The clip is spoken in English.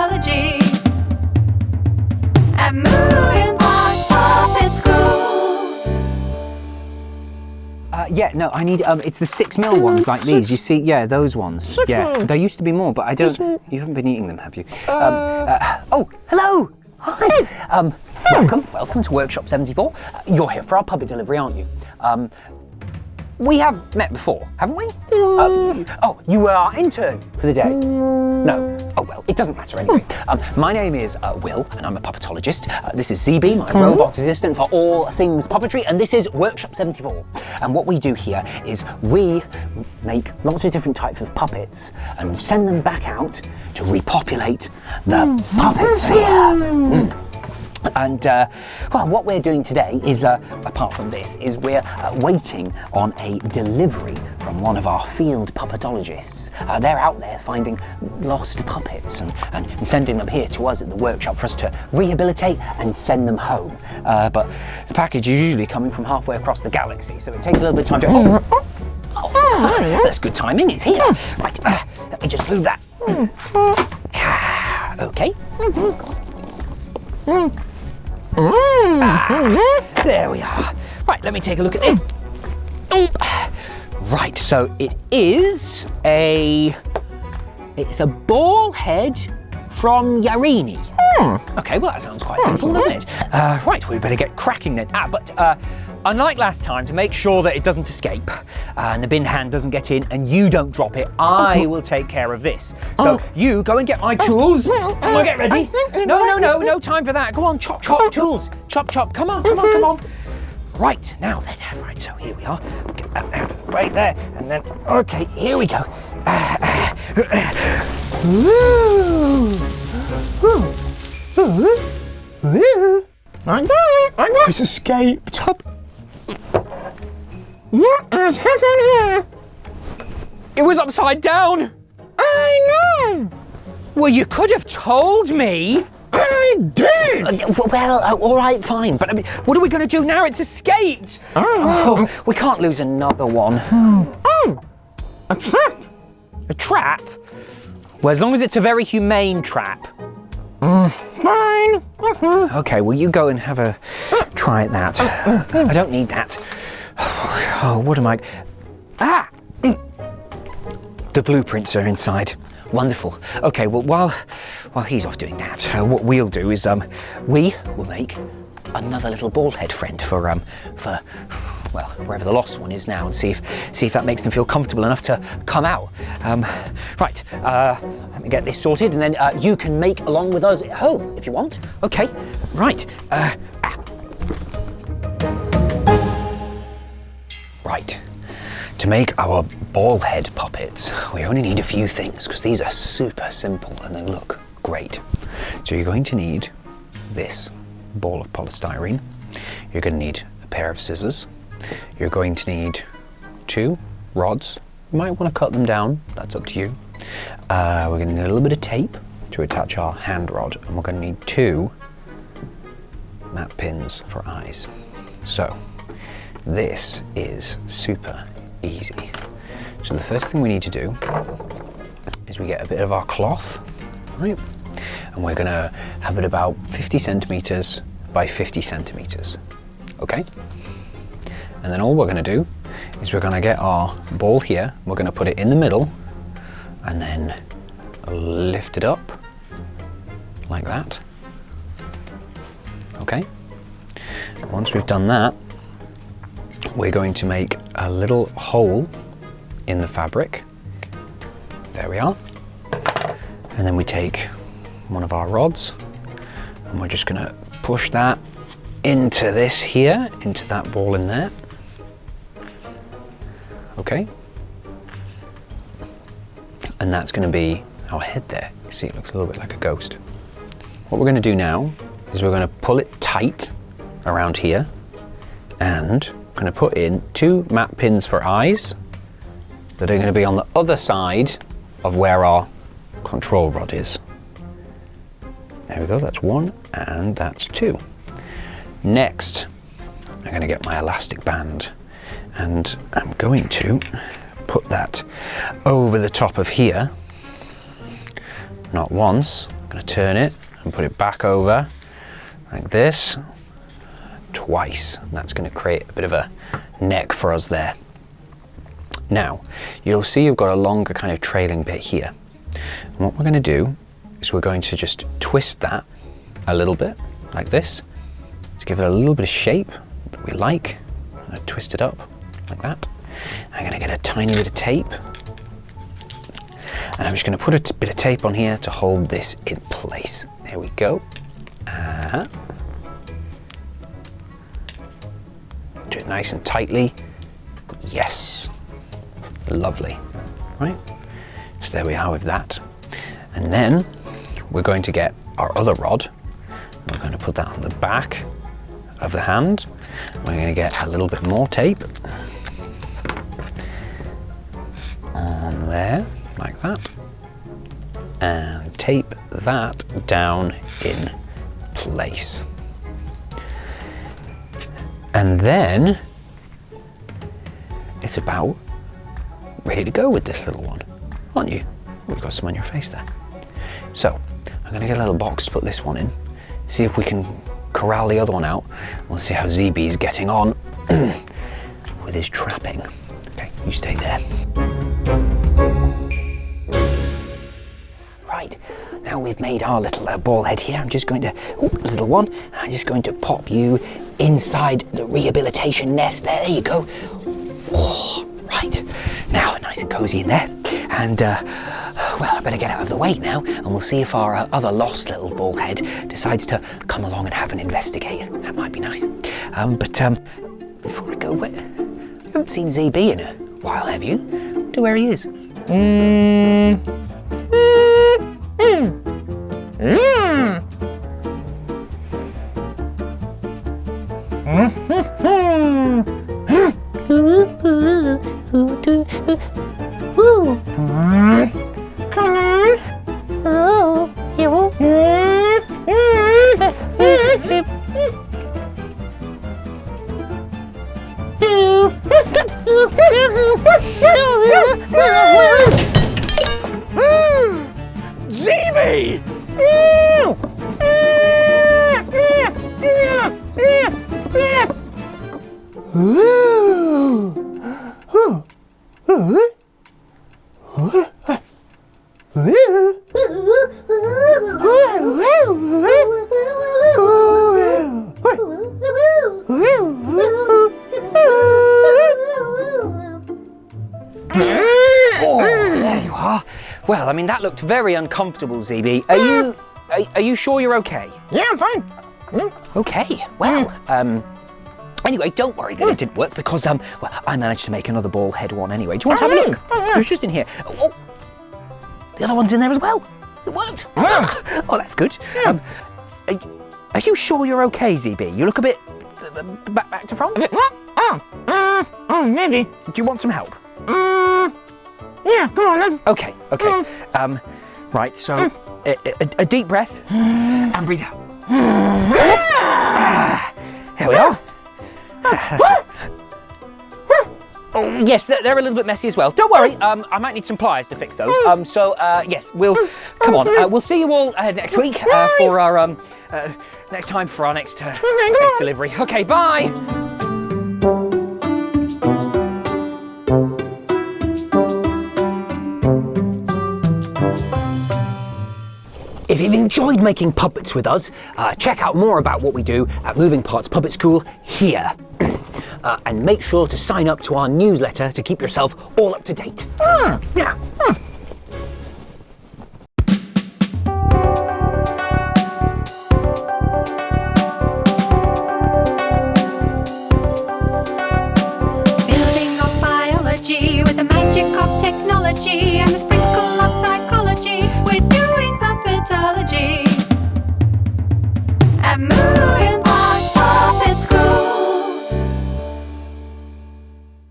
Puppetology at Moving Parts Puppet School. Yeah, no, I need, it's the 6mm ones like these, you see, yeah, those ones. Yeah, there used to be more, but I don't, you haven't been eating them, have you? Oh, hello! Hi! Welcome to Workshop 74. You're here for our puppet delivery, aren't you? We have met before, haven't we? Oh, you were our intern for the day? No. Oh, well, it doesn't matter anyway. My name is Will, and I'm a puppetologist. This is ZB, my robot assistant for all things puppetry, and this is Workshop 74. And what we do here is we make lots of different types of puppets and send them back out to repopulate the puppet sphere. And, well, what we're doing today is, apart from this, is we're waiting on a delivery from one of our field puppetologists. They're out there finding lost puppets and sending them here to us at the workshop for us to rehabilitate and send them home. But the package is usually coming from halfway across the galaxy, so it takes a little bit of time to... Oh, that's good timing, it's here. Right, let me just move that. Okay. There we are. Right, let me take a look at this. Right, so it's a ball head from Yarini. Okay, well that sounds quite simple, doesn't it? Right, we better get cracking then. But unlike last time, to make sure that it doesn't escape and the bin hand doesn't get in and you don't drop it, I will take care of this. So you go and get my tools. We'll get ready. No time for that. Go on, chop, tools. Chop, come on. Right, now then, right, so here we are. Get that out right there, and then, okay, here we go. It's escaped. What has happened here? It was upside down. I know. Well, you could have told me. I did. Well, all right, fine. But I mean, what are we going to do now? It's escaped. Oh, we can't lose another one. Oh, a trap. A trap? Well, as long as it's a very humane trap. Fine. Okay, well, you go and have a try at that. I don't need that. Oh, what am I... The blueprints are inside. Wonderful. Okay, well, while he's off doing that, what we'll do is we will make another little ball head friend for well, wherever the lost one is now, and see if that makes them feel comfortable enough to come out. Right, let me get this sorted, and then you can make along with us at home if you want. Okay, right. Right. To make our ball head puppets, we only need a few things because these are super simple and they look great. So you're going to need this ball of polystyrene. You're going to need a pair of scissors. You're going to need 2 rods. You might want to cut them down, that's up to you. We're going to need a little bit of tape to attach our hand rod, and we're going to need 2 map pins for eyes. So this is super easy. So the first thing we need to do is we get a bit of our cloth, right? And we're gonna have it about 50 centimeters by 50 centimeters, okay? And then all we're gonna do is we're gonna get our ball here, we're gonna put it in the middle, and then lift it up like that, okay? Once we've done that, we're going to make a little hole in the fabric. There we are. And then we take one of our rods and we're just going to push that into this here, into that ball in there. Okay. And that's going to be our head there. You see, it looks a little bit like a ghost. What we're going to do now is we're going to pull it tight around here, and I'm going to put in 2 map pins for eyes that are going to be on the other side of where our control rod is. There we go, that's 1 and that's 2. Next, I'm going to get my elastic band and I'm going to put that over the top of here, not once, going to turn it and put it back over like this twice. And that's going to create a bit of a neck for us there. Now, you'll see you've got a longer kind of trailing bit here. And what we're going to do is we're going to just twist that a little bit like this to give it a little bit of shape that we like. I'm going to twist it up like that. I'm going to get a tiny bit of tape, and I'm just going to put a bit of tape on here to hold this in place. There we go. Do it nice and tightly. Yes. Lovely. Right? So there we are with that. And then we're going to get our other rod. We're going to put that on the back of the hand. We're going to get a little bit more tape on there, like that, and tape that down in place. And then it's about ready to go with this little one, aren't you? We've got some on your face there. So I'm going to get a little box to put this one in, see if we can corral the other one out. We'll see how ZB's getting on with his trapping. Okay, you stay there. Right, now we've made our little ball head here. I'm just going to, little one, I'm just going to pop you inside the rehabilitation nest. There you go. Oh, right, now nice and cozy in there. And well, I better get out of the way now, and we'll see if our other lost little ball head decides to come along and have an investigate. That might be nice. But before I go, you haven't seen ZB in a while, have you? I wonder where he is. ZB! Oh, there you are. Well, I mean, that looked very uncomfortable, ZB. Are you sure you're okay? Yeah, I'm fine. Okay, well, anyway, don't worry that it didn't work because, well, I managed to make another ball head one anyway. Do you want to have a look? It was just in here. Oh, the other one's in there as well. It worked. Oh, that's good. Are you sure you're okay, ZB? You look a bit back to front. What? Oh, maybe. Do you want some help? Yeah, come on then. Okay. Right, so a deep breath and breathe out. Here we are. Oh, yes, they're a little bit messy as well. Don't worry, I might need some pliers to fix those. Yes, come on. We'll see you all next week for our next time for our next delivery. Okay, bye. If you've enjoyed making puppets with us, check out more about what we do at Moving Parts Puppet School here. And make sure to sign up to our newsletter to keep yourself all up to date. Yeah. Building of biology with the magic of technology and the sprinkle of psychology. We're doing puppetology at Moving